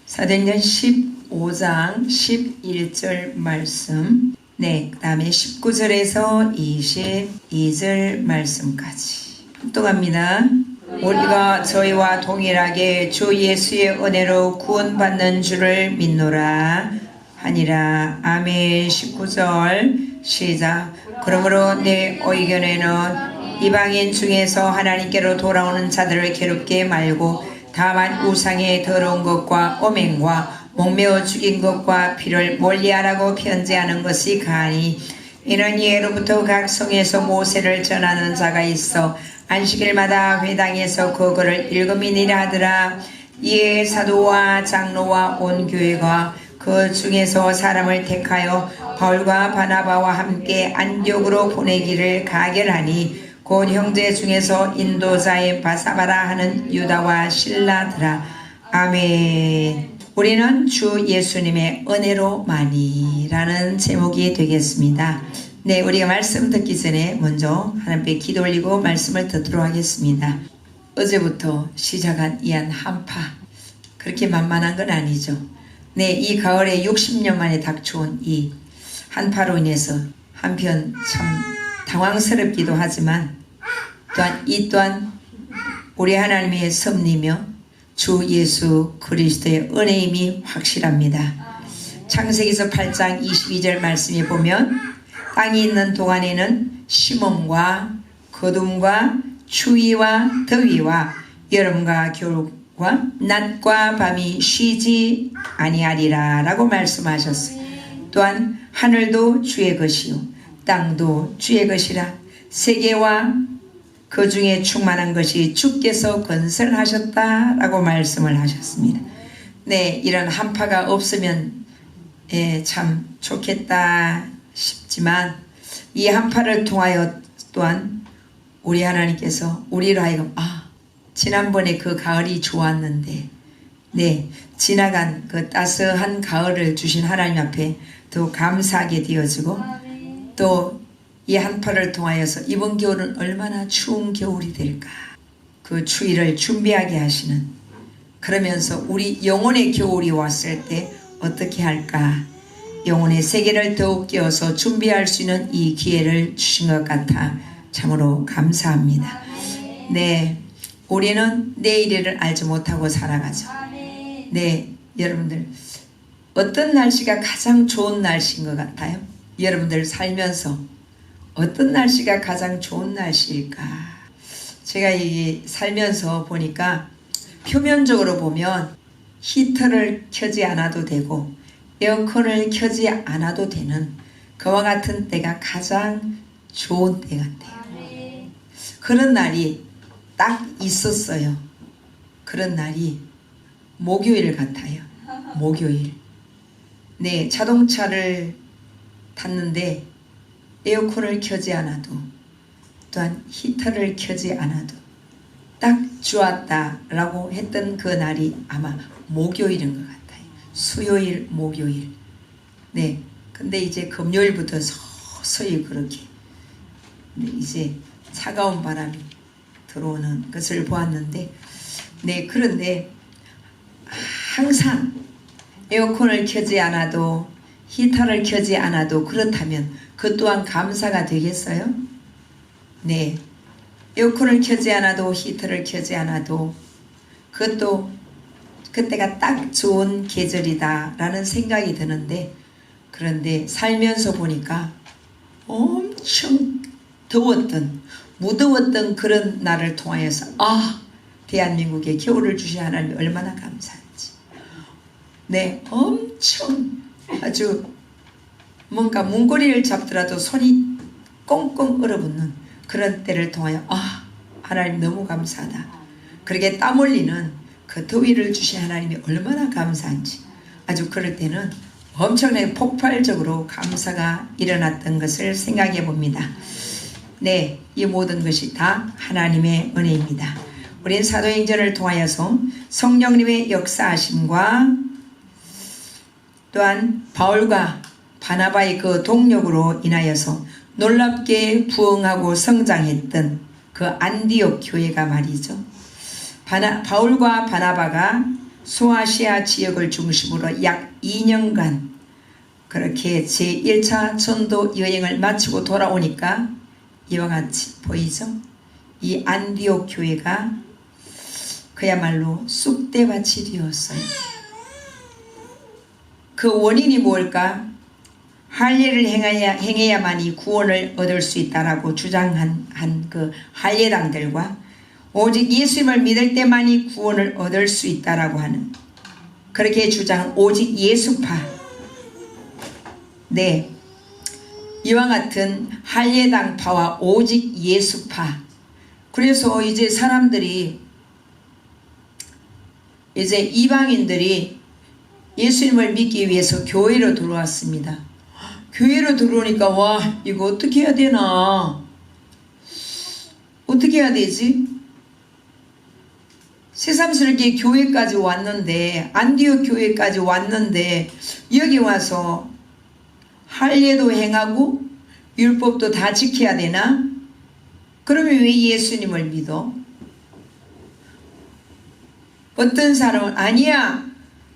사도행전 15장 11절 말씀, 그 다음에 19절에서 22절 말씀까지 합독합니다. 우리가 저희와 동일하게 주 예수의 은혜로 구원받는 줄을 믿노라 하니라. 아멘. 19절 시작. 그러므로 내 의견에는 이방인 중에서 하나님께로 돌아오는 자들을 괴롭게 말고 다만 우상의 더러운 것과 오맹과 목매어 죽인 것과 피를 멀리하라고 편지하는 것이 가니, 이는 예로부터 각 성에서 모세를 전하는 자가 있어 안식일마다 회당에서 그거를 읽음이니라 하더라. 이에 사도와 장로와 온 교회가 그 중에서 사람을 택하여 바울과 바나바와 함께 안디옥으로 보내기를 가결하니, 곧 형제 중에서 인도자의 바사바라 하는 유다와 실라더라. 아멘. 우리는 주 예수님의 은혜로만이 라는 제목이 되겠습니다. 우리가 말씀 듣기 전에 먼저 하나님께 기도 올리고 말씀을 듣도록 하겠습니다. 어제부터 시작한 이 한파, 그렇게 만만한 건 아니죠. 이 가을에 60년 만에 닥쳐온 이 한파로 인해서 한편 참 당황스럽기도 하지만 또한 우리 하나님의 섭리며 주 예수 그리스도의 은혜임이 확실합니다. 창세기서 8장 22절 말씀에 보면 땅이 있는 동안에는 심음과 거둠과 추위와 더위와 여름과 겨울과 낮과 밤이 쉬지 아니하리라 라고 말씀하셨어요. 또한 하늘도 주의 것이요 땅도 주의 것이라, 세계와 그 중에 충만한 것이 주께서 건설하셨다 라고 말씀을 하셨습니다. 이런 한파가 없으면 참 좋겠다 싶지만, 이 한파를 통하여 또한 우리 하나님께서 우리로 하여금 지난번에 그 가을이 좋았는데 지나간 그 따스한 가을을 주신 하나님 앞에 더 감사하게 되어지고, 또 이 한파를 통하여서 이번 겨울은 얼마나 추운 겨울이 될까, 그 추위를 준비하게 하시는, 그러면서 우리 영혼의 겨울이 왔을 때 어떻게 할까, 영혼의 세계를 더욱 깨워서 준비할 수 있는 이 기회를 주신 것 같아 참으로 감사합니다. 우리는 내일을 알지 못하고 살아가죠. 여러분들 어떤 날씨가 가장 좋은 날씨인 것 같아요? 여러분들 살면서 어떤 날씨가 가장 좋은 날씨일까? 제가 살면서 보니까 표면적으로 보면 히터를 켜지 않아도 되고 에어컨을 켜지 않아도 되는 그와 같은 때가 가장 좋은 때 같아요. 그런 날이 딱 있었어요. 그런 날이 목요일 같아요. 목요일. 자동차를 탔는데 에어컨을 켜지 않아도, 또한 히터를 켜지 않아도 딱 좋았다라고 했던 그 날이 아마 목요일인 것 같아요. 수요일, 목요일. 근데 이제 금요일부터 서서히 그렇게 이제 차가운 바람이 들어오는 것을 보았는데, 그런데 항상 에어컨을 켜지 않아도 히터를 켜지 않아도 그렇다면 그 또한 감사가 되겠어요? 에어컨을 켜지 않아도 히터를 켜지 않아도 그것도 그때가 딱 좋은 계절이다 라는 생각이 드는데, 그런데 살면서 보니까 엄청 더웠던, 무더웠던 그런 날을 통하여서 대한민국에 겨울을 주신 하나님이 얼마나 감사한지, 엄청 아주 뭔가 문고리를 잡더라도 손이 꽁꽁 얼어붙는 그런 때를 통하여 하나님 너무 감사하다, 그렇게 땀 흘리는 그 더위를 주신 하나님이 얼마나 감사한지, 아주 그럴 때는 엄청나게 폭발적으로 감사가 일어났던 것을 생각해 봅니다. 이 모든 것이 다 하나님의 은혜입니다. 우린 사도행전을 통하여서 성령님의 역사하심과 또한 바울과 바나바의 그 동력으로 인하여서 놀랍게 부흥하고 성장했던 그 안디옥 교회가 말이죠. 바울과 바나바가 소아시아 지역을 중심으로 약 2년간 그렇게 제1차 전도 여행을 마치고 돌아오니까 이와 같이 보이죠? 이 안디옥 교회가 그야말로 쑥대밭이 되었어요. 그 원인이 뭘까? 할례를 행해야만이 구원을 얻을 수 있다라고 주장한 그 할례당들과 오직 예수님을 믿을 때만이 구원을 얻을 수 있다라고 하는 그렇게 주장한 오직 예수파. 네, 이와 같은 할례당파와 오직 예수파. 그래서 이제 사람들이 이제 이방인들이 예수님을 믿기 위해서 교회로 들어왔습니다. 교회로 들어오니까 와, 이거 어떻게 해야 되나? 어떻게 해야 되지? 새삼스럽게 교회까지 왔는데, 안디옥 교회까지 왔는데 여기 와서 할례도 행하고 율법도 다 지켜야 되나? 그러면 왜 예수님을 믿어? 어떤 사람은 아니야,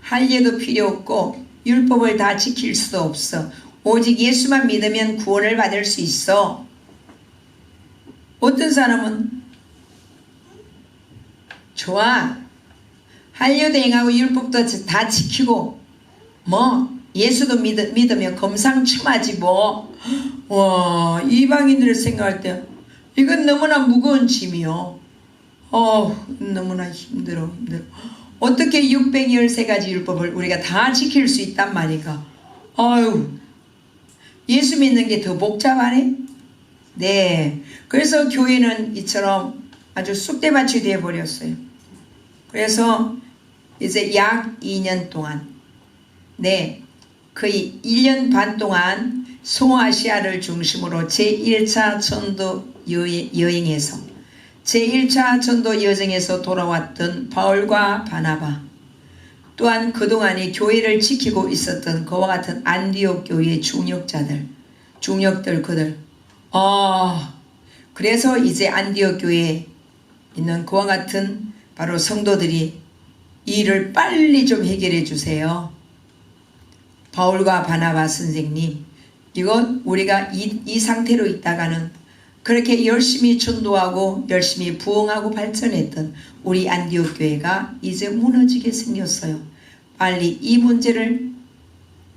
할례도 필요 없고 율법을 다 지킬 수도 없어. 오직 예수만 믿으면 구원을 받을 수 있어. 어떤 사람은 좋아, 할례도 행하고 율법도 다 지키고 뭐 예수도 믿으면 금상첨화지 뭐. 와, 이방인들을 생각할 때 이건 너무나 무거운 짐이요. 너무나 힘들어. 어떻게 613가지 율법을 우리가 다 지킬 수 있단 말인가? 아유, 예수 믿는 게 더 복잡하네? 네. 그래서 교회는 이처럼 아주 쑥대밭이 되어버렸어요. 그래서 이제 약 2년 동안, 네, 거의 1년 반 동안 소아시아를 중심으로 제1차 전도 여행에서 제1차 전도 여정에서 돌아왔던 바울과 바나바, 또한 그동안에 교회를 지키고 있었던 그와 같은 안디옥 교회의 중역들 그들. 그래서 이제 안디옥 교회에 있는 그와 같은 바로 성도들이 이 일을 빨리 좀 해결해 주세요. 바울과 바나바 선생님, 이건 우리가 이 상태로 있다가는 그렇게 열심히 전도하고 열심히 부흥하고 발전했던 우리 안디옥 교회가 이제 무너지게 생겼어요. 빨리 이 문제를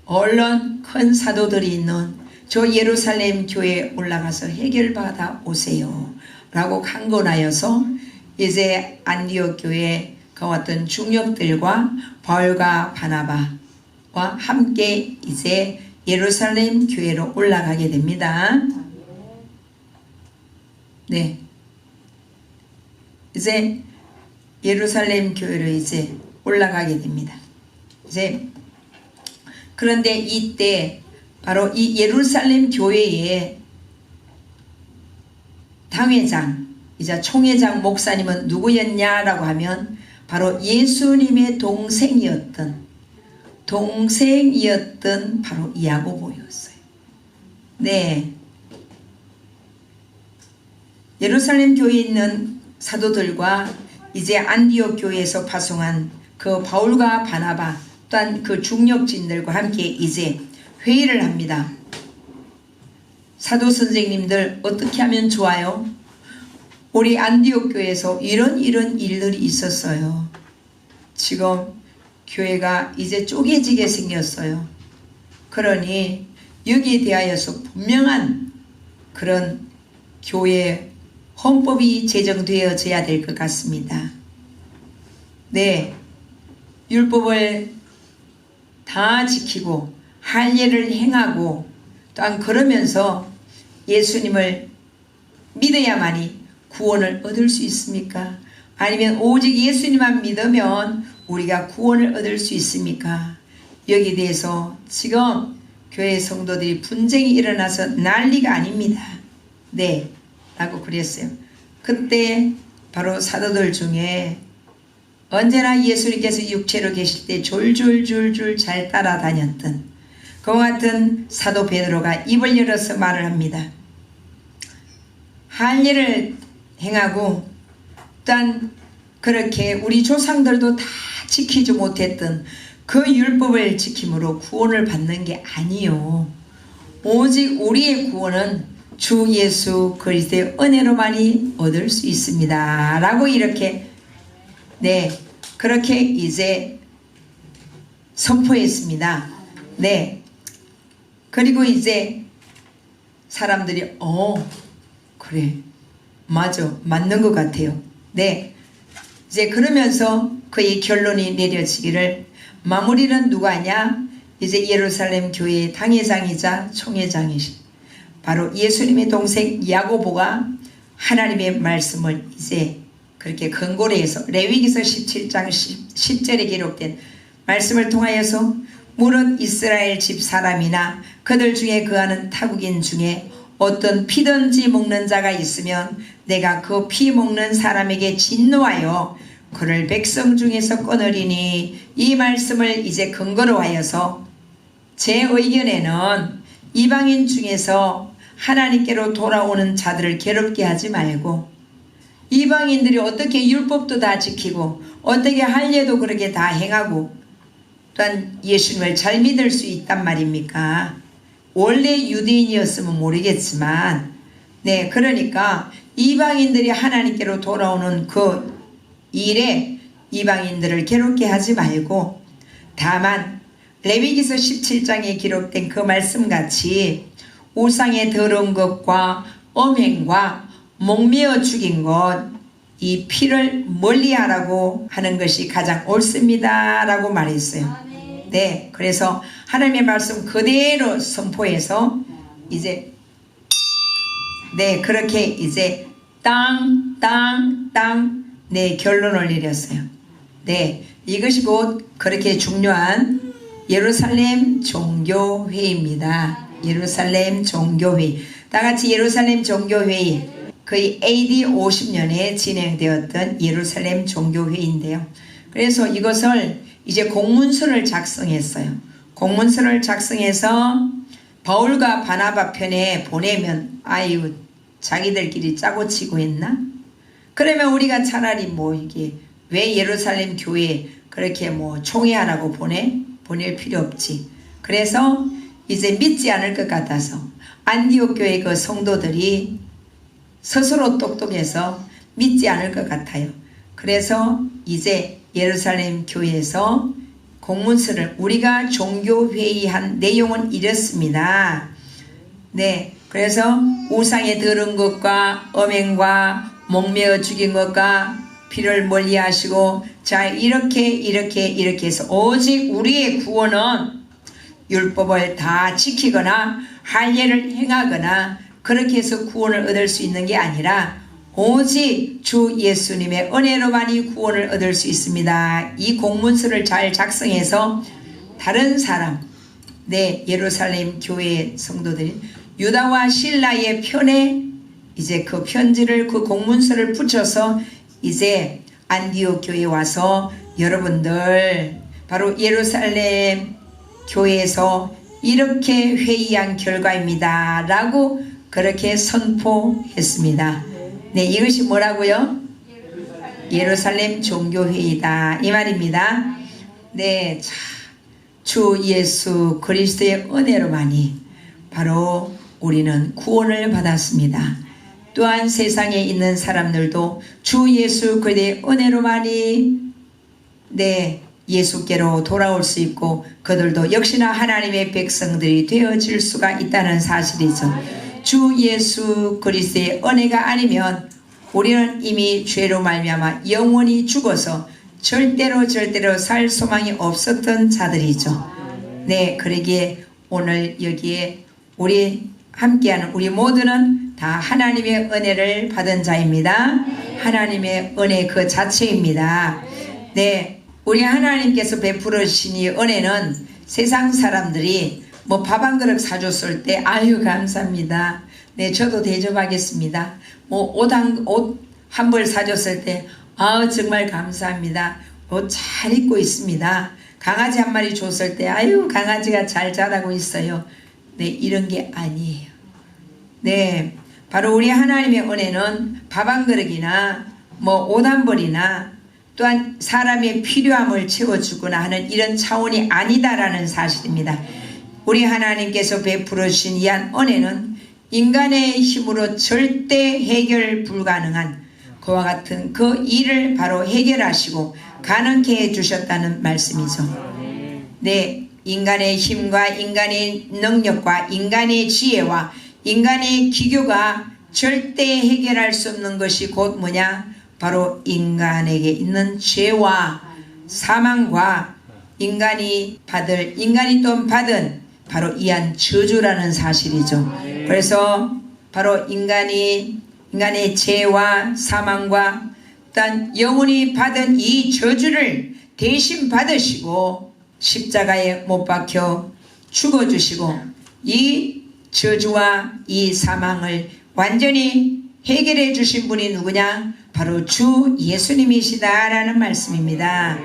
얼른 큰 사도들이 있는 저 예루살렘 교회에 올라가서 해결받아 오세요 라고 강권하여서 이제 안디옥 교회에 가왔던 중역들과 바울과 바나바와 함께 이제 예루살렘 교회로 올라가게 됩니다. 네, 이제 예루살렘 교회로 이제 올라가게 됩니다. 이제 그런데 이때 바로 이 예루살렘 교회의 당회장, 이제 총회장 목사님은 누구였냐라고 하면 바로 예수님의 동생이었던 바로 야고보였어요. 네. 예루살렘 교회에 있는 사도들과 이제 안디옥 교회에서 파송한 그 바울과 바나바 또한 그 중역진들과 함께 이제 회의를 합니다. 사도 선생님들 어떻게 하면 좋아요? 우리 안디옥 교회에서 이런 일들이 있었어요. 지금 교회가 이제 쪼개지게 생겼어요. 그러니 여기에 대하여서 분명한 그런 교회 헌법이 제정되어져야 될 것 같습니다. 네, 율법을 다 지키고 할례를 행하고 또한 그러면서 예수님을 믿어야만이 구원을 얻을 수 있습니까? 아니면 오직 예수님만 믿으면 우리가 구원을 얻을 수 있습니까? 여기에 대해서 지금 교회 성도들이 분쟁이 일어나서 난리가 아닙니다. 네, 라고 그랬어요. 그때 바로 사도들 중에 언제나 예수님께서 육체로 계실 때 졸졸졸졸 잘 따라다녔던 그와 같은 사도 베드로가 입을 열어서 말을 합니다. 할례를 행하고 또한 그렇게 우리 조상들도 다 지키지 못했던 그 율법을 지킴으로 구원을 받는 게 아니요. 오직 우리의 구원은 주 예수 그리스도의 은혜로만이 얻을 수 있습니다. 라고 이렇게 그렇게 이제 선포했습니다. 그리고 이제 사람들이 그래 맞아 맞는 것 같아요. 이제 그러면서 그의 결론이 내려지기를 마무리는 누가 하냐? 이제 예루살렘 교회의 당회장이자 총회장이신 바로 예수님의 동생 야고보가 하나님의 말씀을 이제 그렇게 근거로 해서 레위기서 17장 10절에 기록된 말씀을 통하여서 무릇 이스라엘 집 사람이나 그들 중에 거하는 타국인 중에 어떤 피든지 먹는 자가 있으면 내가 그 피 먹는 사람에게 진노하여 그를 백성 중에서 끊으리니, 이 말씀을 이제 근거로 하여서 제 의견에는 이방인 중에서 하나님께로 돌아오는 자들을 괴롭게 하지 말고, 이방인들이 어떻게 율법도 다 지키고 어떻게 할례도 그렇게 다 행하고 또한 예수님을 잘 믿을 수 있단 말입니까? 원래 유대인이었으면 모르겠지만 그러니까 이방인들이 하나님께로 돌아오는 그 일에 이방인들을 괴롭게 하지 말고, 다만 레위기서 17장에 기록된 그 말씀같이 우상의 더러운 것과 엄행과 목매어 죽인 것, 이 피를 멀리하라고 하는 것이 가장 옳습니다 라고 말했어요. 그래서 하나님의 말씀 그대로 선포해서 이제 그렇게 이제 땅 결론을 내렸어요. 이것이 곧 그렇게 중요한 예루살렘 종교회의입니다. 예루살렘 종교회의. 다같이 예루살렘 종교회의, 거의 AD 50년에 진행되었던 예루살렘 종교회의인데요. 그래서 이것을 이제 공문서를 작성했어요. 공문서를 작성해서 바울과 바나바 편에 보내면 아유 자기들끼리 짜고 치고 했나? 그러면 우리가 차라리 이게 왜 예루살렘 교회에 그렇게 총회하라고 보낼 필요 없지. 그래서 이제 믿지 않을 것 같아서 안디옥 교회 그 성도들이 스스로 똑똑해서 믿지 않을 것 같아요. 그래서 이제 예루살렘 교회에서 공문서를, 우리가 종교회의한 내용은 이렇습니다. 그래서 우상에 들은 것과 엄행과 목매어 죽인 것과 피를 멀리하시고, 자 이렇게 해서 오직 우리의 구원은 율법을 다 지키거나 할례를 행하거나 그렇게 해서 구원을 얻을 수 있는 게 아니라 오직 주 예수님의 은혜로만이 구원을 얻을 수 있습니다. 이 공문서를 잘 작성해서 다른 사람, 예루살렘 교회 성도들이 유다와 실라의 편에 이제 그 편지를, 그 공문서를 붙여서 이제 안디옥 교회에 와서 여러분들 바로 예루살렘 교회에서 이렇게 회의한 결과입니다 라고 그렇게 선포했습니다. 이것이 뭐라고요? 예루살렘 종교회의다 이 말입니다. 주 예수 그리스도의 은혜로만이 바로 우리는 구원을 받았습니다. 또한 세상에 있는 사람들도 주 예수 그리스도의 은혜로만이 예수께로 돌아올 수 있고 그들도 역시나 하나님의 백성들이 되어질 수가 있다는 사실이죠. 주 예수 그리스도의 은혜가 아니면 우리는 이미 죄로 말미암아 영원히 죽어서 절대로 살 소망이 없었던 자들이죠. 그러기에 오늘 여기에 우리 함께하는 우리 모두는 다 하나님의 은혜를 받은 자입니다. 하나님의 은혜 그 자체입니다. 우리 하나님께서 베풀어 주신 이 은혜는 세상 사람들이 밥 한 그릇 사줬을 때 아유 감사합니다. 저도 대접하겠습니다. 옷 한 벌 사줬을 때 아유 정말 감사합니다. 옷 잘 입고 있습니다. 강아지 한 마리 줬을 때 아유 강아지가 잘 자라고 있어요. 이런 게 아니에요. 바로 우리 하나님의 은혜는 밥 한 그릇이나 옷 한 벌이나 또한 사람의 필요함을 채워주거나 하는 이런 차원이 아니다라는 사실입니다. 우리 하나님께서 베풀어 주신 이 한 은혜는 인간의 힘으로 절대 해결 불가능한 그와 같은 그 일을 바로 해결하시고 가능케 해주셨다는 말씀이죠. 네, 인간의 힘과 인간의 능력과 인간의 지혜와 인간의 기교가 절대 해결할 수 없는 것이 곧 뭐냐? 바로 인간에게 있는 죄와 사망과 인간이 또 받은 바로 이한 저주라는 사실이죠. 그래서 바로 인간의 죄와 사망과 일단 영혼이 받은 이 저주를 대신 받으시고 십자가에 못 박혀 죽어주시고 이 저주와 이 사망을 완전히 해결해 주신 분이 누구냐? 바로 주 예수님이시다라는 말씀입니다.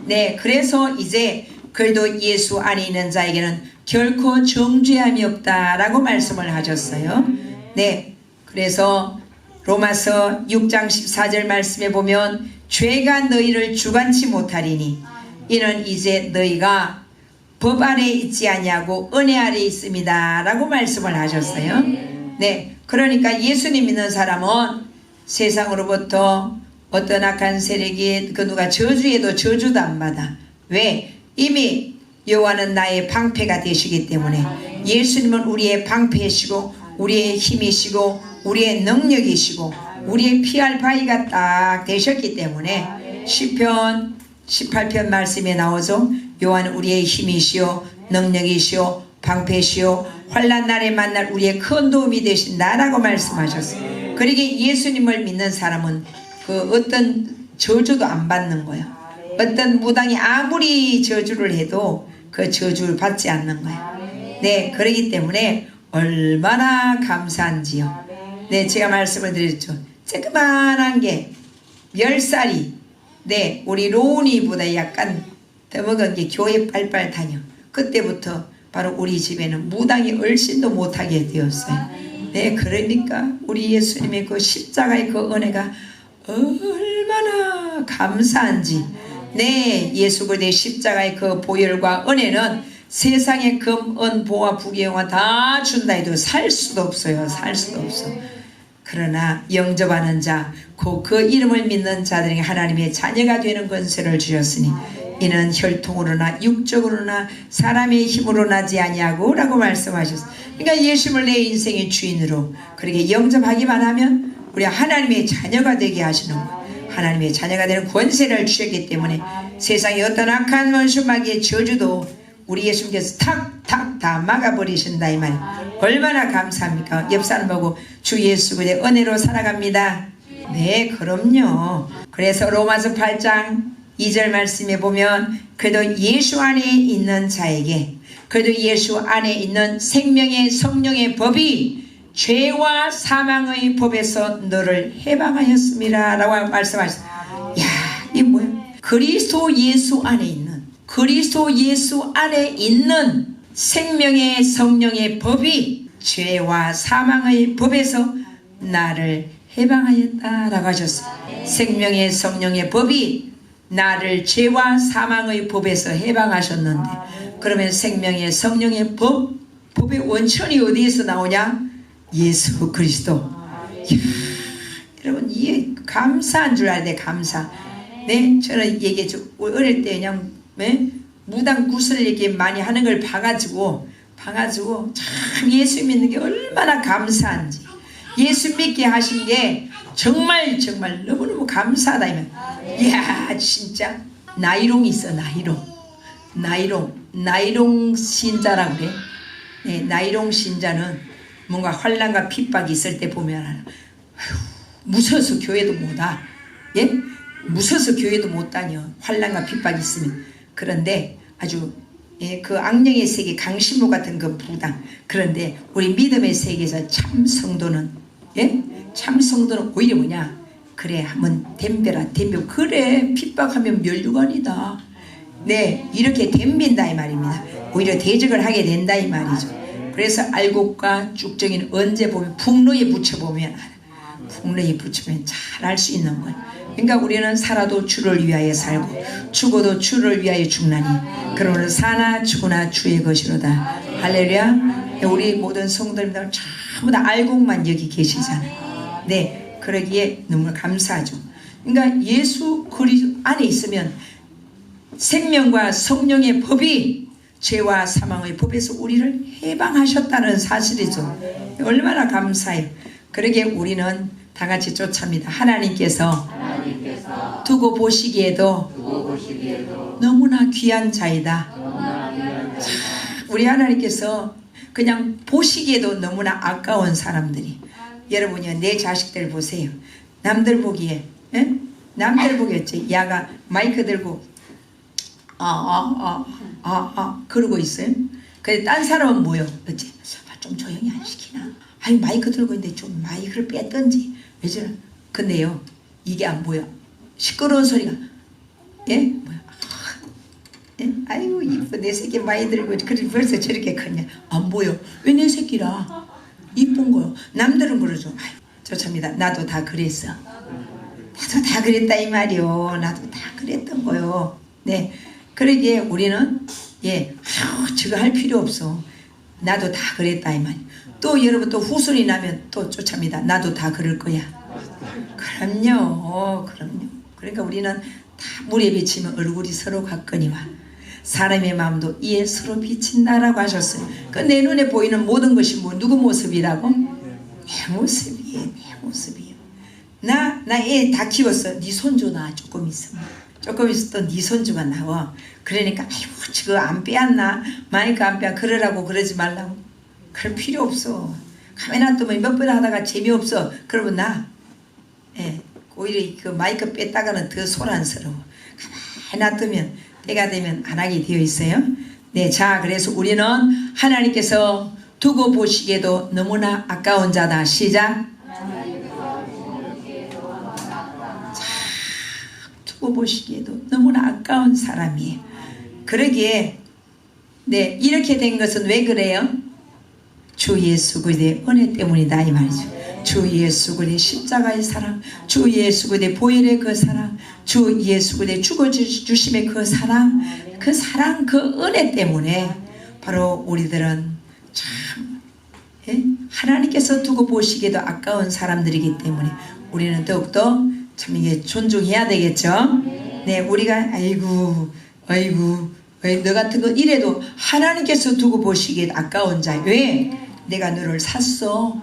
네, 그래서 이제 그래도 예수 안에 있는 자에게는 결코 정죄함이 없다라고 말씀을 하셨어요. 네, 그래서 로마서 6장 14절 말씀에 보면 죄가 너희를 주관치 못하리니 이는 이제 너희가 법 아래 있지 아니하고 은혜 아래 있습니다 라고 말씀을 하셨어요. 네, 그러니까 예수님 믿는 사람은 세상으로부터 어떤 악한 세력이 그 누가 저주해도 저주도 안 받아. 왜? 이미 여호와는 나의 방패가 되시기 때문에 예수님은 우리의 방패이시고 우리의 힘이시고 우리의 능력이시고 우리의 피할 바위가 딱 되셨기 때문에 시편 18편 말씀에 나오죠. 여호와는 우리의 힘이시오 능력이시오 방패시오 환난 날에 만날 우리의 큰 도움이 되신다라고 말씀하셨어요. 그러기에 예수님을 믿는 사람은 그 어떤 저주도 안 받는 거예요. 어떤 무당이 아무리 저주를 해도 그 저주를 받지 않는 거예요. 네, 그러기 때문에 얼마나 감사한지요. 네, 제가 말씀을 드렸죠. 조그만한 게 10살이 네, 우리 로운이보다 약간 더 먹은 게 교회 빨빨 다녀. 그때부터 바로 우리 집에는 무당이 얼씬도 못하게 되었어요. 네, 그러니까 우리 예수님의 그 십자가의 그 은혜가 얼마나 감사한지. 네, 예수 그리스도의 십자가의 그 보혈과 은혜는 세상의 금, 은, 보화, 부귀영화 다 준다 해도 살 수도 없어요. 살 수도 없어. 그러나 영접하는 자, 그 이름을 믿는 자들에게 하나님의 자녀가 되는 권세를 주셨으니 이는 혈통으로나 육적으로나 사람의 힘으로 나지 아니하고 라고 말씀하셨어요. 그러니까 예수님을 내 인생의 주인으로 그렇게 영접하기만 하면 우리 하나님의 자녀가 되게 하시는 거예요. 하나님의 자녀가 되는 권세를 주셨기 때문에 세상의 어떤 악한 원수마귀의 저주도 우리 예수님께서 탁탁 다 막아버리신다 이 말이에요. 얼마나 감사합니까? 옆 사람 보고 주 예수 그리스도의 은혜로 살아갑니다. 네, 그럼요. 그래서 로마서 8장 2절 말씀에 보면 그래도 예수 안에 있는 자에게 그래도 예수 안에 있는 생명의 성령의 법이 죄와 사망의 법에서 너를 해방하였습니다 라고 말씀하셨어요. 야, 이게 뭐야? 그리스도 예수 안에 있는 그리스도 예수 안에 있는 생명의 성령의 법이 죄와 사망의 법에서 나를 해방하였다라고 하셨어요. 생명의 성령의 법이 나를 죄와 사망의 법에서 해방하셨는데 그러면 생명의 성령의 법의 원천이 어디에서 나오냐? 예수 그리스도. 이야, 여러분 이게 감사한 줄 알아야 돼. 감사. 네, 저는 얘기했죠. 어릴 때 그냥 무당 구슬 얘기 많이 하는 걸 봐가지고 참 예수 믿는 게 얼마나 감사한지 예수 믿게 하신 게 정말 너무너무 감사하다. 이야, 진짜 나이롱이 있어. 나이롱 신자라 그래. 네, 나이롱 신자는 뭔가 환난과 핍박이 있을 때 보면 무서워서 교회도 못 와. 예? 무서워서 교회도 못 다녀. 환난과 핍박이 있으면. 그런데 아주 그 악령의 세계 강신모 같은 그 무당. 그런데 우리 믿음의 세계에서 참 성도는 참 성도는 오히려 뭐냐? 그래, 한번 댐벼라. 그래, 핍박하면 멸류관이다. 네, 이렇게 댐빈다 이 말입니다. 오히려 대적을 하게 된다 이 말이죠. 그래서 알곡과 쭉정이는 언제 보면 풍로에 붙여보면 잘 알 수 있는 거예요. 그러니까 우리는 살아도 주를 위하여 살고 죽어도 주를 위하여 죽나니 그러므로 사나 죽으나 주의 것이로다. 할렐루야. 우리 모든 성도님들 전부 다 알고만 여기 계시잖아요. 네, 그러기에 너무 감사하죠. 그러니까 예수 그리스도 안에 있으면 생명과 성령의 법이 죄와 사망의 법에서 우리를 해방하셨다는 사실이죠. 얼마나 감사해요. 그러기에 우리는 다 같이 쫓아합니다. 하나님께서 두고 보시기에도 너무나 귀한 자이다. 우리 하나님께서 그냥 보시기에도 너무나 아까운 사람들이, 여러분이 내 자식들 보세요. 남들 보기에 남들 보겠지. 야가 마이크 들고 그러고 있어요. 근데 딴 사람은 뭐요? 그렇지? 좀 조용히 안 시키나? 아니 마이크 들고 있는데 좀 마이크를 뺐던지 왜 저래? 근데요 이게 안 보여. 시끄러운 소리가 뭐야? 아이고 이쁜 내 새끼 많이 들고 그래 벌써 저렇게 컸냐? 안 보여. 왜 내 새끼라? 이쁜 거요. 남들은 그러죠. 아유 좋답니다. 나도 다 그랬어. 나도 다 그랬다 이 말이요. 나도 다 그랬던 거요. 네. 그러기에 우리는 저거 할 필요 없어. 나도 다 그랬다 이 말. 또 여러분 또 후손이 나면 또 쫓아합니다. 나도 다 그럴 거야. 그럼요. 그럼요. 그러니까 우리는 다 물에 비치면 얼굴이 서로 같거니와 사람의 마음도 이에 서로 비친다라고 하셨어요. 그 내 눈에 보이는 모든 것이 뭐 누구 모습이라고? 내 모습이에요. 내 모습이에요. 나 애 다 키웠어. 네 손주 나 조금 있으면. 조금 있어도 네 손주가 나와. 그러니까 아이고 저거 안 빼앗나 마이크 안 빼앗 그러라고 그러지 말라고. 그럴 필요 없어. 카메라 뜨면 몇 번 하다가 재미없어. 그러면 나 오히려 그 마이크 뺐다가는 더 소란스러워. 가만히 놔두면 때가 되면 안 하게 되어 있어요. 네, 자 그래서 우리는 하나님께서 두고 보시기에도 너무나 아까운 자다. 시작. 두고 보시기에도 너무나 아까운 사람이에요. 그러기에 이렇게 된 것은 왜 그래요? 주 예수 그리스도의 은혜 때문이다 이 말이죠. 주 예수 그리스도의 십자가의 사랑, 주 예수 그리스도의 보혈의 그 사랑, 주 예수 그리스도의 죽어주심의 그 사랑, 그 은혜 때문에 바로 우리들은 참 하나님께서 두고 보시기에도 아까운 사람들이기 때문에 우리는 더욱더 참 이게 존중해야 되겠죠. 네, 우리가 아이고 너 같은 거 이래도 하나님께서 두고 보시기에 아까운 자. 왜? 내가 너를 샀어.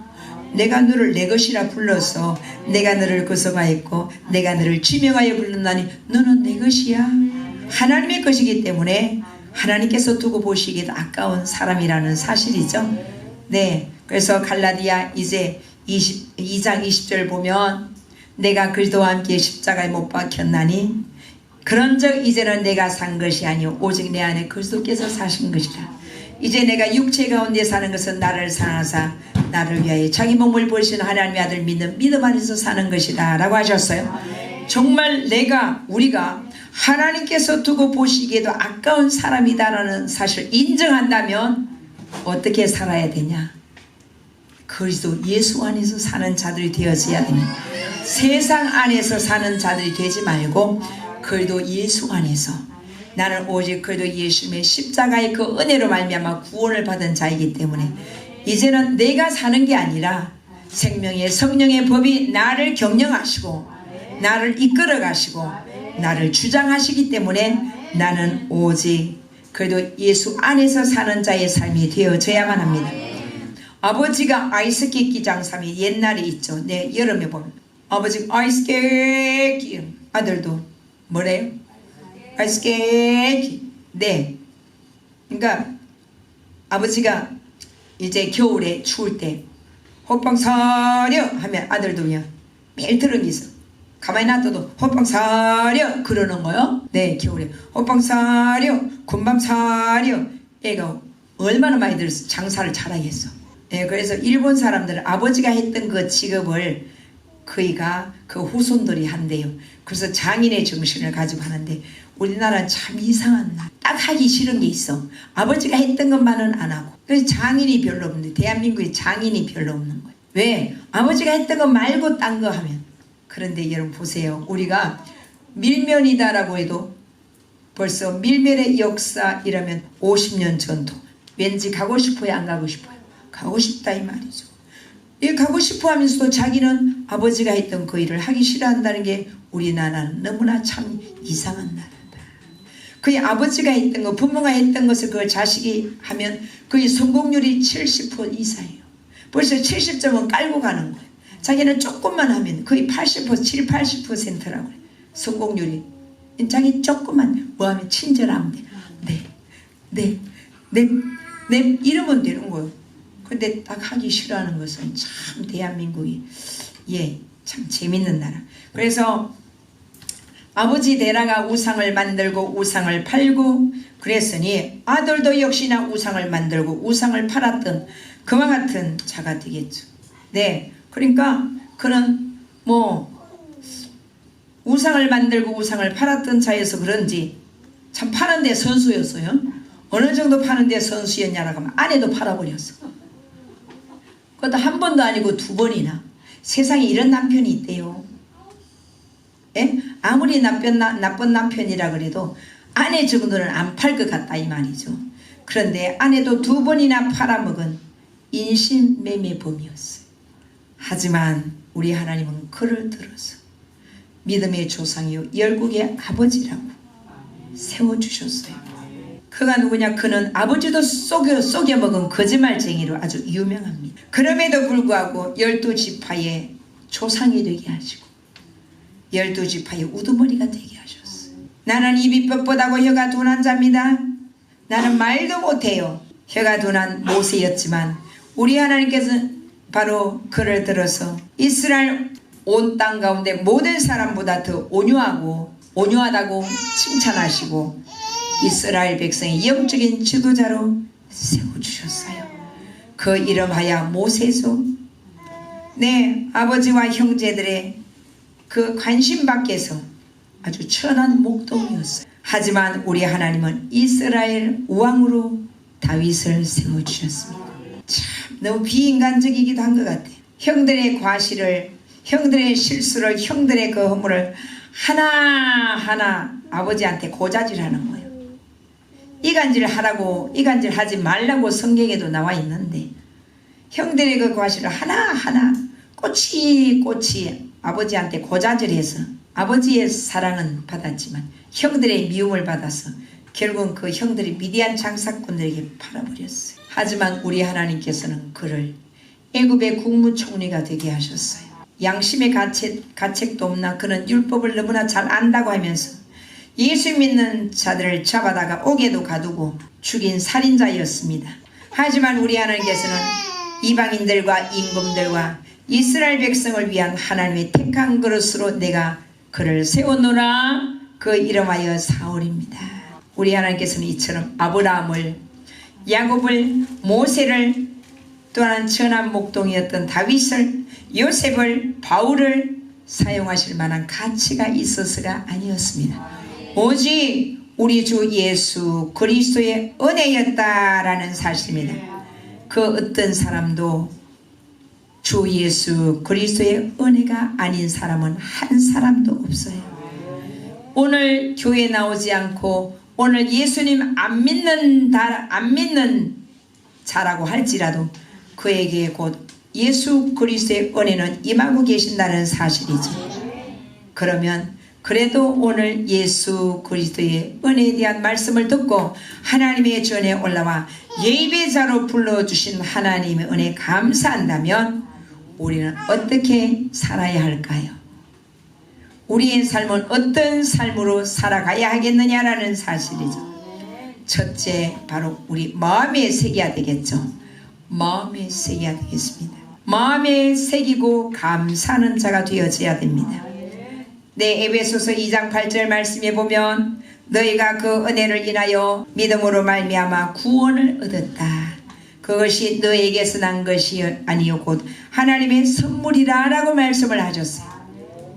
내가 너를 내 것이라 불렀어. 내가 너를 거서가했고 내가 너를 지명하여 불렀나니 너는 내 것이야. 하나님의 것이기 때문에 하나님께서 두고 보시기에도 아까운 사람이라는 사실이죠. 네, 그래서 갈라디아 이제 2장 20절 보면 내가 그리스도와 함께 십자가에 못 박혔나니 그런즉 이제는 내가 산 것이 아니오 오직 내 안에 그리스도께서 사신 것이라. 이제 내가 육체 가운데 사는 것은 나를 사랑하사 나를 위하여 자기 몸을 버리신 하나님의 아들 믿는 믿음 안에서 사는 것이다 라고 하셨어요. 정말 우리가 하나님께서 두고 보시기에도 아까운 사람이다라는 사실을 인정한다면 어떻게 살아야 되냐? 그리스도 예수 안에서 사는 자들이 되어져야 됩니다. 세상 안에서 사는 자들이 되지 말고 그리스도 예수 안에서 나는 오직 그리스도 예수님의 십자가의 그 은혜로 말미암아 구원을 받은 자이기 때문에 이제는 내가 사는 게 아니라 생명의 성령의 법이 나를 경영하시고 나를 이끌어 가시고 나를 주장하시기 때문에 나는 오직 그리스도 예수 안에서 사는 자의 삶이 되어져야만 합니다. 아버지가 아이스케이크 장사미 옛날에 있죠. 네, 여름에 보면 아버지가 아이스케이크 아들도 뭐래요? 아이스케이크. 네, 그러니까 아버지가 이제 겨울에 추울 때 호빵 사려 하면 아들도 그냥 매일 들은 게 있어. 가만히 놔둬도 호빵 사려 그러는 거요. 네, 겨울에 호빵 사려 군밤 사려. 애가 얼마나 많이 들었어. 장사를 잘하겠어. 네, 그래서 일본 사람들은 아버지가 했던 그 직업을 그이가 그 후손들이 한대요. 그래서 장인의 정신을 가지고 하는데 우리나라는 참 이상한 딱 하기 싫은 게 있어. 아버지가 했던 것만은 안 하고. 그래서 장인이 별로 없는데 대한민국에 장인이 별로 없는 거예요. 왜? 아버지가 했던 거 말고 딴 거 하면 그런데 여러분 보세요. 우리가 밀면이다라고 해도 벌써 밀면의 역사이라면 50년 전통. 왠지 가고 싶어요? 안 가고 싶어요? 가고 싶다 이 말이죠. 이 가고 싶어 하면서도 자기는 아버지가 했던 그 일을 하기 싫어한다는 게 우리나라는 너무나 참 이상한 나라다. 그의 아버지가 했던 거, 부모가 했던 것을 그 자식이 하면 그의 성공률이 70% 이상이에요. 벌써 70점은 깔고 가는 거예요. 자기는 조금만 하면 거의 80%, 70, 80%라고 해요. 성공률이. 자기 조금만 뭐 하면 친절하면 돼. 네, 이러면 되는 거예요. 근데 딱 하기 싫어하는 것은 참 대한민국이 참 재밌는 나라. 그래서 아버지 데라가 우상을 만들고 우상을 팔고 그랬으니 아들도 역시나 우상을 만들고 우상을 팔았던 그와 같은 자가 되겠죠. 네, 그러니까 그는 우상을 만들고 우상을 팔았던 자여서 그런지 참 파는데 선수였어요. 어느 정도 파는데 선수였냐라고 하면 아내도 팔아버렸어. 그것도 한 번도 아니고 2번이나. 세상에 이런 남편이 있대요. 예? 아무리 나쁜 남편이라 그래도 아내 정도는 안 팔 것 같다 이 말이죠. 그런데 아내도 2번이나 팔아먹은 인신매매범이었어요. 하지만 우리 하나님은 그를 들어서 믿음의 조상이요 열국의 아버지라고 세워주셨어요. 그가 누구냐? 그는 아버지도 속여먹은 거짓말쟁이로 아주 유명합니다. 그럼에도 불구하고 12지파의 조상이 되게 하시고 12지파의 우두머리가 되게 하셨어요. 나는 입이 뻣뻣하고 혀가 둔한 자입니다. 나는 말도 못해요. 혀가 둔한 모세였지만 우리 하나님께서는 바로 그를 들어서 이스라엘 온 땅 가운데 모든 사람보다 더 온유하다고 칭찬하시고 이스라엘 백성의 영적인 지도자로 세워주셨어요. 그 이름하여 모세죠. 네, 아버지와 형제들의 그 관심 밖에서 아주 천한 목동이었어요. 하지만 우리 하나님은 이스라엘 왕으로 다윗을 세워주셨습니다. 참 너무 비인간적이기도 한 것 같아요. 형들의 과실을, 형들의 실수를, 형들의 그 허물을 하나하나 아버지한테 고자질하는 거예요. 이간질 하라고, 이간질 하지 말라고 성경에도 나와 있는데 형들의 그 과실을 하나하나 꼬치꼬치 아버지한테 고자질해서 아버지의 사랑은 받았지만 형들의 미움을 받아서 결국은 그 형들이 미디안 장사꾼들에게 팔아버렸어요. 하지만 우리 하나님께서는 그를 애굽의 국무총리가 되게 하셨어요. 양심의 가책도 없나 그는 율법을 너무나 잘 안다고 하면서 예수 믿는 자들을 잡아다가 옥에도 가두고 죽인 살인자였습니다. 하지만 우리 하나님께서는 이방인들과 임금들과 이스라엘 백성을 위한 하나님의 택한 그릇으로 내가 그를 세워놓으라. 그 이름하여 사울입니다. 우리 하나님께서는 이처럼 아브라함을, 야곱을, 모세를, 또한 천한 목동이었던 다윗을, 요셉을, 바울을 사용하실 만한 가치가 있어서가 아니었습니다. 오직 우리 주 예수 그리스도의 은혜였다라는 사실입니다. 그 어떤 사람도 주 예수 그리스도의 은혜가 아닌 사람은 한 사람도 없어요. 오늘 교회 나오지 않고 오늘 예수님 안 믿는 자라고 할지라도 그에게 곧 예수 그리스도의 은혜는 임하고 계신다는 사실이죠. 그러면 그래도 오늘 예수 그리스도의 은혜에 대한 말씀을 듣고 하나님의 전에 올라와 예배자로 불러주신 하나님의 은혜에 감사한다면 우리는 어떻게 살아야 할까요? 우리의 삶은 어떤 삶으로 살아가야 하겠느냐라는 사실이죠. 첫째, 바로 우리 마음에 새겨야 되겠죠. 마음에 새겨야 되겠습니다. 마음에 새기고 감사하는 자가 되어져야 됩니다. 네, 에베소서 2장 8절 말씀에 보면 너희가 그 은혜를 인하여 믿음으로 말미암아 구원을 얻었다. 그것이 너에게서 난 것이 아니요 곧 하나님의 선물이라 라고 말씀을 하셨어요.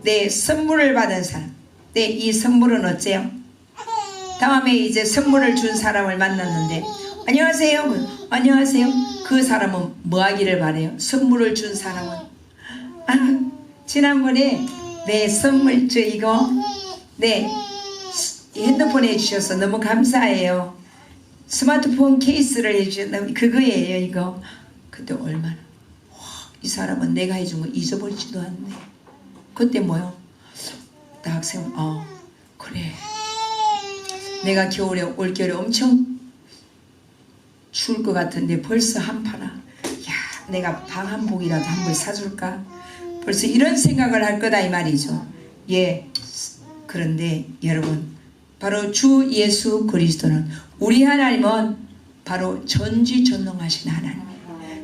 네, 선물을 받은 사람. 네, 이 선물은 어째요? 다음에 이제 선물을 준 사람을 만났는데 안녕하세요. 안녕하세요. 그 사람은 뭐 하기를 바래요? 선물을 준 사람은 지난번에 네, 선물 이거 네 핸드폰에 해주셔서 너무 감사해요. 스마트폰 케이스를 해주셨나 그거예요. 이거 그때 얼마나 이 사람은 내가 해준 거 잊어버리지도 않네. 그때 뭐요? 나 학생 그래 내가 겨울에 올겨울에 엄청 추울 것 같은데 벌써 한파라. 야 내가 방 한복이라도 한 벌 사줄까? 벌써 이런 생각을 할 거다 이 말이죠. 예. 그런데 여러분 바로 주 예수 그리스도는 우리 하나님은 바로 전지전능하신 하나님.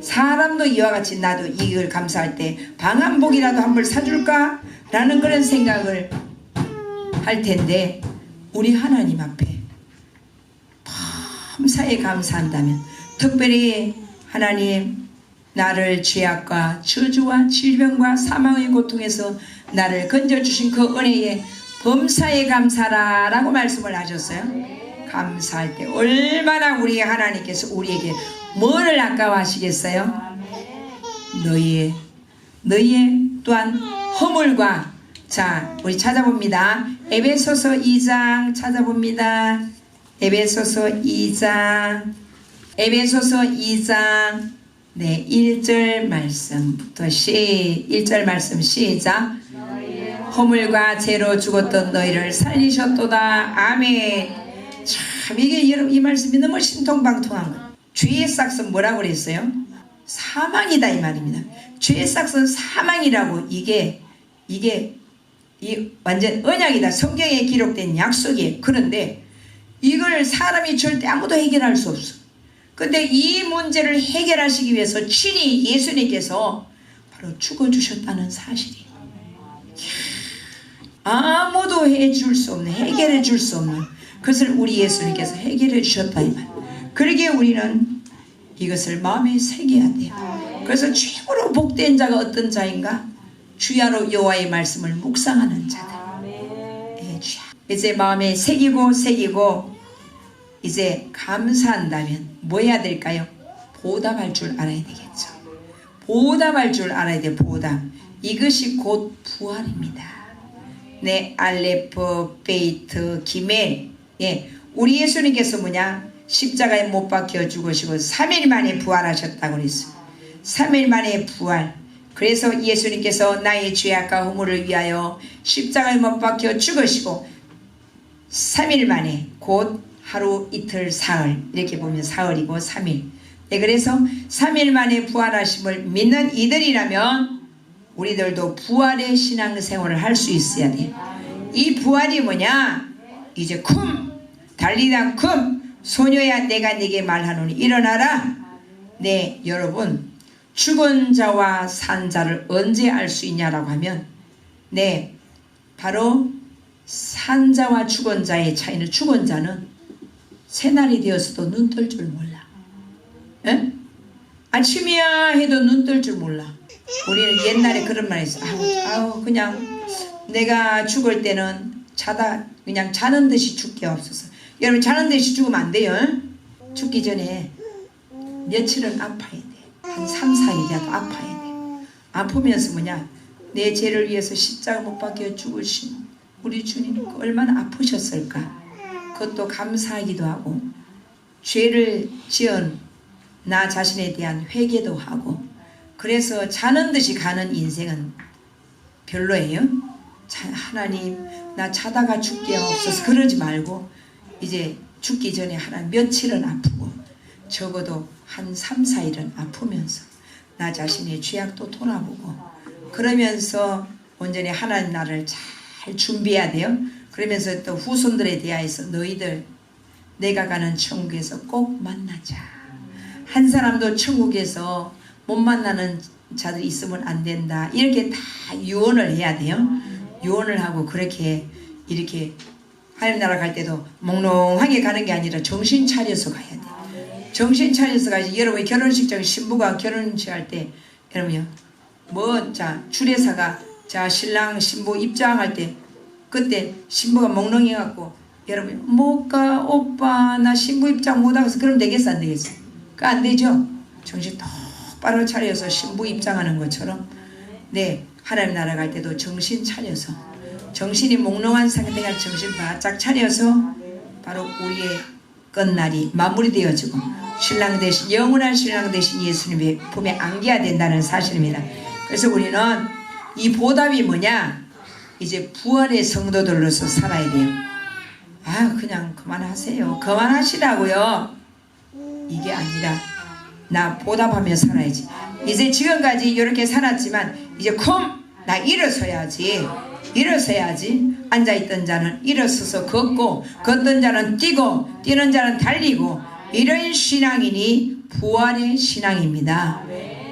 사람도 이와 같이 나도 이걸 감사할 때 방 한복이라도 한 벌 사줄까? 라는 그런 생각을 할 텐데 우리 하나님 앞에 감사에 감사한다면 특별히 하나님 나를 죄악과 저주와 질병과 사망의 고통에서 나를 건져주신 그 은혜에 범사에 감사라 라고 말씀을 하셨어요. 감사할 때 얼마나 우리 하나님께서 우리에게 뭐를 아까워하시겠어요? 너희의 또한 허물과 자 우리 찾아봅니다. 에베소서 2장 찾아봅니다. 에베소서 2장 네 1절 말씀부터 1절 말씀 시작. 허물과 죄로 죽었던 너희를 살리셨도다. 아멘. 참 이게 여러분 이 말씀이 너무 신통방통한 거예요. 죄의 싹은 뭐라고 그랬어요? 사망이다 이 말입니다. 죄의 싹은 사망이라고 이게 완전 언약이다. 성경에 기록된 약속이에요. 그런데 이걸 사람이 절대 아무도 해결할 수 없어. 근데 이 문제를 해결하시기 위해서 친히 예수님께서 바로 죽어주셨다는 사실이에요. 아무도 해줄 수 없는 해결해 줄 수 없는 그것을 우리 예수님께서 해결해 주셨다 이 말. 그러기에 우리는 이것을 마음에 새겨야 돼요. 그래서 최고로 복된 자가 어떤 자인가? 주야로 여호와의 말씀을 묵상하는 자들. 예, 이제 마음에 새기고 이제 감사한다면 뭐 해야 될까요? 보답할 줄 알아야 되겠죠. 보답할 줄 알아야 돼. 보답. 이것이 곧 부활입니다. 네, 알레프, 베이트, 기멜. 예, 우리 예수님께서 뭐냐? 십자가에 못 박혀 죽으시고 3일 만에 부활하셨다고 그랬어요. 3일 만에 부활. 그래서 예수님께서 나의 죄악과 허물을 위하여 십자가에 못 박혀 죽으시고 3일 만에 곧 하루 이틀 사흘 이렇게 보면 사흘이고 3일. 네, 그래서 3일 만에 부활하심을 믿는 이들이라면 우리들도 부활의 신앙생활을 할 수 있어야 돼요. 이 부활이 뭐냐? 이제 달리다 소녀야 내가 네게 말하노니 일어나라. 네, 여러분 죽은 자와 산 자를 언제 알 수 있냐라고 하면 네, 바로 산 자와 죽은 자의 차이는 죽은 자는 새날이 되었어도 눈 뜰 줄 몰라. 에? 아침이야 해도 눈 뜰 줄 몰라. 우리는 옛날에 그런 말 했어. 그냥 내가 죽을 때는 그냥 자는 듯이 죽게 없어서. 여러분 자는 듯이 죽으면 안 돼요. 죽기 전에 며칠은 아파야 돼. 한 3, 4일이라도 아파야 돼. 아프면서 뭐냐? 내 죄를 위해서 십자가 못 박혀 죽으신 우리 주님 얼마나 아프셨을까? 그것도 감사하기도 하고 죄를 지은 나 자신에 대한 회개도 하고 그래서 자는 듯이 가는 인생은 별로예요. 하나님 나 자다가 죽게 없어서 그러지 말고 이제 죽기 전에 하나님 며칠은 아프고 적어도 한 3, 4일은 아프면서 나 자신의 죄악도 돌아보고 그러면서 온전히 하나님 나라를 잘 준비해야 돼요. 그러면서 또 후손들에 대하여서 너희들 내가 가는 천국에서 꼭 만나자. 한 사람도 천국에서 못 만나는 자들이 있으면 안 된다. 이렇게 다 유언을 해야 돼요. 유언을 하고 그렇게 이렇게 하나님 나라 갈 때도 몽롱하게 가는 게 아니라 정신 차려서 가야 돼. 정신 차려서 가야지. 여러분 결혼식장 신부가 결혼식 할 때 여러분요 주례사가 신랑 신부 입장할 때 그때 신부가 몽롱해 갖고 여러분 못 가 오빠 나 신부 입장 못 하고서 그럼 되겠어 안 되겠어? 그 안 되죠. 정신 똑바로 차려서 신부 입장하는 것처럼 네 하나님 나라 갈 때도 정신 차려서, 정신이 몽롱한 상태가 정신 바짝 차려서 바로 우리의 끝날이 마무리되어지고 신랑 대신, 영원한 신랑 대신 예수님의 품에 안겨야 된다는 사실입니다. 그래서 우리는 이 보답이 뭐냐? 이제 부활의 성도들로서 살아야 돼요. 아, 그냥 그만하세요, 그만하시라고요. 이게 아니라 나 보답하며 살아야지. 이제 지금까지 이렇게 살았지만 이제 나 일어서야지. 앉아있던 자는 일어서서 걷고, 걷던 자는 뛰고, 뛰는 자는 달리고, 이런 신앙이니 부활의 신앙입니다.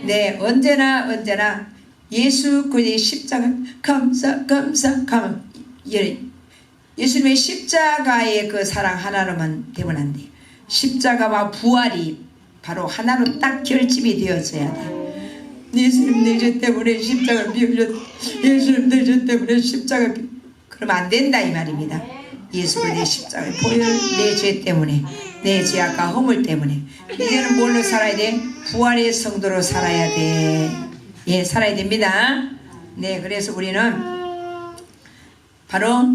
네, 언제나 예수 그리스도의 십자가 감사. 예수님의 십자가의 그 사랑 하나로만 되면 안 돼요. 십자가와 부활이 바로 하나로 딱 결집이 되어져야 돼. 예수님 내 죄 때문에 십자가 비울렸, 예수님 내 죄 때문에 십자가 그러면 안 된다 이 말입니다. 예수 그리스도의 십자가 보혈, 내 죄 때문에, 내 죄악과 허물 때문에 이제는 뭘로 살아야 돼? 부활의 성도로 살아야 돼. 예, 살아야 됩니다. 네, 그래서 우리는 바로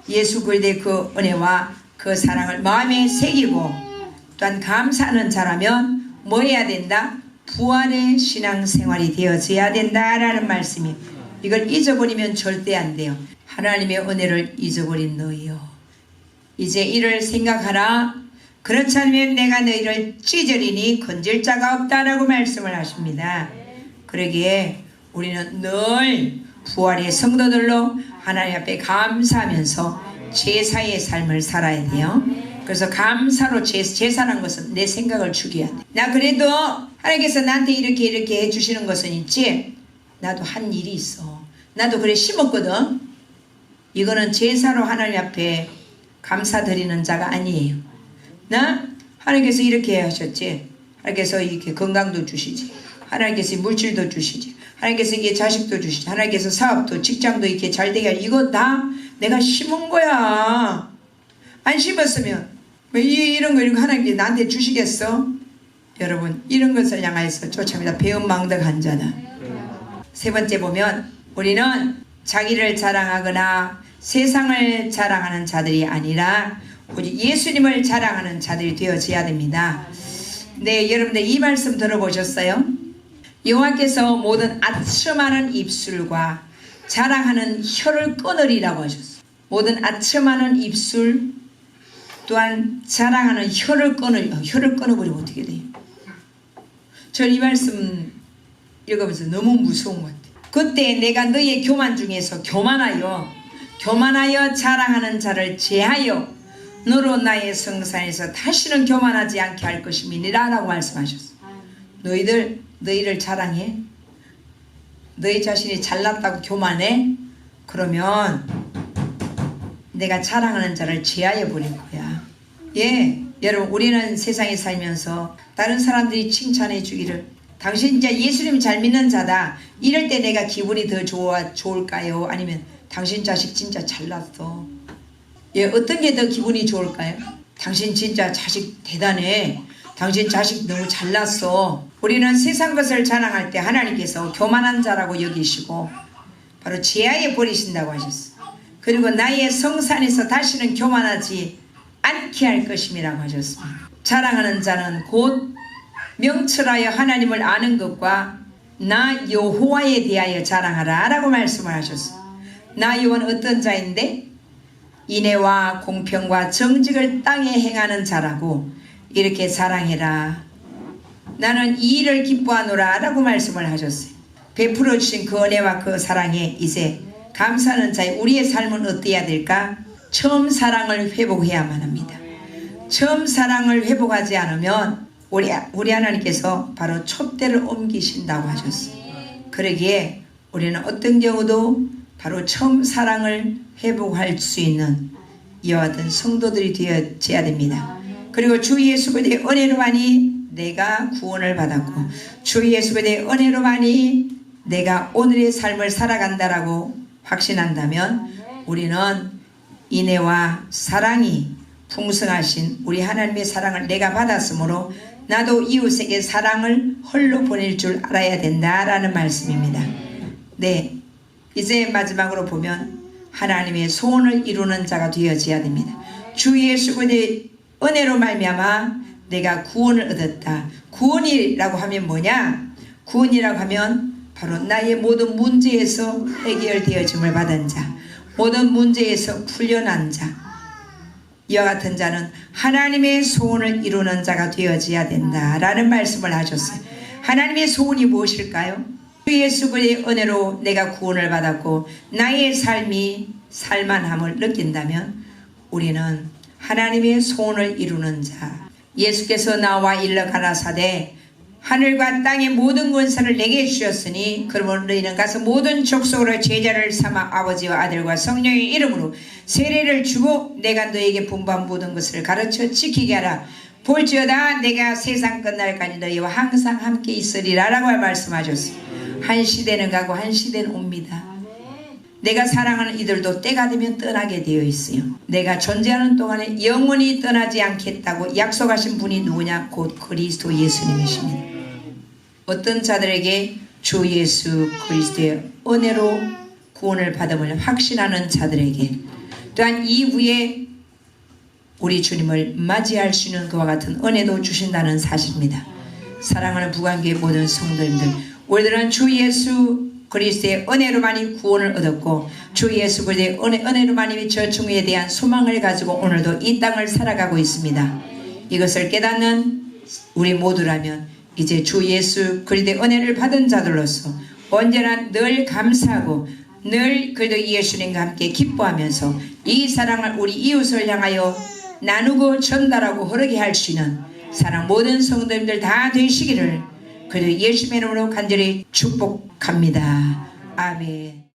예수 그리스도의 그 은혜와 그 사랑을 마음에 새기고 또한 감사하는 자라면 뭐 해야 된다? 부활의 신앙생활이 되어져야 된다라는 말씀이, 이걸 잊어버리면 절대 안 돼요. 하나님의 은혜를 잊어버린 너희여, 이제 이를 생각하라. 그렇지 않으면 내가 너희를 찢으리니 건질 자가 없다라고 말씀을 하십니다. 그러기에 우리는 늘 부활의 성도들로 하나님 앞에 감사하면서 제사의 삶을 살아야 돼요. 그래서 감사로 제사란 것은 내 생각을 죽여야 돼. 나 그래도 하나님께서 나한테 이렇게 해주시는 것은 있지, 나도 한 일이 있어, 나도 그래 심었거든. 이거는 제사로 하나님 앞에 감사드리는 자가 아니에요. 나 하나님께서 이렇게 하셨지, 하나님께서 이렇게 건강도 주시지, 하나님께서 물질도 주시지, 하나님께서 이게 자식도 주시지, 하나님께서 사업도 직장도 이렇게 잘 되게 하지, 이거 다 내가 심은 거야. 안 심었으면 왜 이런 거 하나님께 나한테 주시겠어? 여러분, 이런 것을 향하여서 쫓아갑니다. 배은망덕한 자다. 세 번째 보면 우리는 자기를 자랑하거나 세상을 자랑하는 자들이 아니라 오직 예수님을 자랑하는 자들이 되어져야 됩니다. 네, 여러분들 이 말씀 들어보셨어요? 여호와께서 모든 아첨하는 입술과 자랑하는 혀를 끊으리라고 하셨어요. 모든 아첨하는 입술 또한 자랑하는 혀를 끊어버리면 어떻게 돼요? 저는 이 말씀 읽으면서 너무 무서운 것 같아요. 그때 내가 너의 교만 중에서 교만하여 자랑하는 자를 제하여 너로 나의 성산에서 다시는 교만하지 않게 할 것임이니라 라고 말씀하셨어요. 너희를 자랑해? 너희 자신이 잘났다고 교만해? 그러면 내가 자랑하는 자를 제하여 버릴 거야. 예, 여러분, 우리는 세상에 살면서 다른 사람들이 칭찬해 주기를, 당신 진짜 예수님 잘 믿는 자다, 이럴 때 내가 기분이 더 좋을까요? 아니면 당신 자식 진짜 잘났어, 예, 어떤 게 더 기분이 좋을까요? 당신 진짜 자식 대단해, 당신 자식 너무 잘났어. 우리는 세상 것을 자랑할 때 하나님께서 교만한 자라고 여기시고 바로 제하에 버리신다고 하셨어요. 그리고 나의 성산에서 다시는 교만하지 않게 할 것임이라고 하셨습니다. 자랑하는 자는 곧 명철하여 하나님을 아는 것과 나 여호와에 대하여 자랑하라 라고 말씀을 하셨어요. 나 여호와는 어떤 자인데? 인애와 공평과 정직을 땅에 행하는 자라고 이렇게 자랑해라. 나는 이 일을 기뻐하노라 라고 말씀을 하셨어요. 베풀어 주신 그 은혜와 그 사랑에 이제 감사하는 자의 우리의 삶은 어때야 될까? 처음 사랑을 회복해야만 합니다. 처음 사랑을 회복하지 않으면 우리 하나님께서 바로 촛대를 옮기신다고 하셨어요. 그러기에 우리는 어떤 경우도 바로 처음 사랑을 회복할 수 있는 이와 같은 성도들이 되어져야 됩니다. 그리고 주 예수 그리스도의 은혜로만이 내가 구원을 받았고 주 예수 그리스도의 은혜로만이 내가 오늘의 삶을 살아간다라고 확신한다면 우리는 인애와 사랑이 풍성하신 우리 하나님의 사랑을 내가 받았으므로 나도 이웃에게 사랑을 홀로 보낼 줄 알아야 된다라는 말씀입니다. 네, 이제 마지막으로 보면 하나님의 소원을 이루는 자가 되어져야 됩니다. 주 예수 그리스도의 은혜로 말미암아 내가 구원을 얻었다. 구원이라고 하면 뭐냐? 구원이라고 하면 바로 나의 모든 문제에서 해결되어짐을 받은 자, 모든 문제에서 풀려난 자, 이와 같은 자는 하나님의 소원을 이루는 자가 되어져야 된다라는 말씀을 하셨어요. 하나님의 소원이 무엇일까요? 주 예수 그리스도의 은혜로 내가 구원을 받았고 나의 삶이 살만함을 느낀다면 우리는 하나님의 소원을 이루는 자, 예수께서 나와 일러 가라사대 하늘과 땅의 모든 권세를 내게 주셨으니 그러므로 너희는 가서 모든 족속으로 제자를 삼아 아버지와 아들과 성령의 이름으로 세례를 주고 내가 너에게 분부한 모든 것을 가르쳐 지키게 하라. 볼지어다 내가 세상 끝날까지 너희와 항상 함께 있으리라 라고 말씀하셨어요. 한 시대는 가고 한 시대는 옵니다. 내가 사랑하는 이들도 때가 되면 떠나게 되어 있어요. 내가 존재하는 동안에 영원히 떠나지 않겠다고 약속하신 분이 누구냐? 곧 그리스도 예수님이십니다. 어떤 자들에게 주 예수 그리스도의 은혜로 구원을 받음을 확신하는 자들에게 또한 이후에 우리 주님을 맞이할 수 있는 그와 같은 은혜도 주신다는 사실입니다. 사랑하는 부관교회 모든 성도님들, 우리들은 주 예수 그리스도의 은혜로만이 구원을 얻었고 주 예수 그리스도의 은혜로만이 저충에 대한 소망을 가지고 오늘도 이 땅을 살아가고 있습니다. 이것을 깨닫는 우리 모두라면 이제 주 예수 그리스도의 은혜를 받은 자들로서 언제나 늘 감사하고 늘 그리스도 예수님과 함께 기뻐하면서 이 사랑을 우리 이웃을 향하여 나누고 전달하고 흐르게 할 수 있는 사랑 모든 성도님들 다 되시기를 그리스도 예수님의 이름으로 간절히 축복합니다. 아멘.